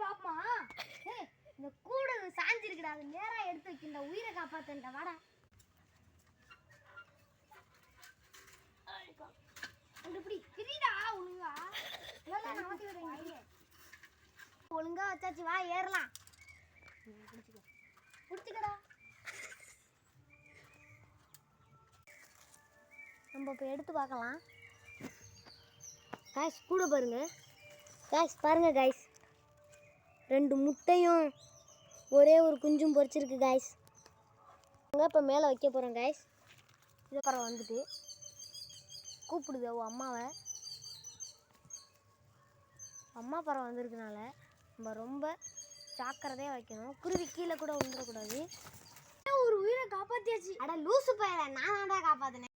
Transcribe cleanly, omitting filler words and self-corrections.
பாப்பமா. ஏய் இந்த கூடு சாஞ்சிருக்குடா, அது நேரா எடுத்து வைக்கின்ற உயிரை காப்பாத்தேன்டா. வாடா. இப்படி கிரிடா ஒழுங்கா. நல்லா நாத்தி விடுங்க. ஒழுங்கா வச்சாச்சு, வா ஏறலாம். புடிச்சுக்க. புடிச்சுக்கடா. நம்ம இப்போ எடுத்து பார்க்கலாம். காய்ஸ் கூட பாருங்க. காய்ஸ் பாருங்க காய்ஸ், 2 முட்டையும் ஒரே ஒரு குஞ்சும் பொரிச்சிருக்கு காய்ஸ். இப்போ மேலே வைக்க போகிறோம் காய்ஸ். இது பறவை வந்துட்டு கூப்பிடுது அம்மாவை. அம்மா பறவை வந்திருக்கனால நம்ம ரொம்ப ஜாக்கிரதையாக வைக்கணும். குருவி கீழே கூட விழுந்துடக்கூடாது. ஒரு உயிரை காப்பாற்றியாச்சு. அட லூசு பையல, நான் தான்டா காப்பாற்றினேன்.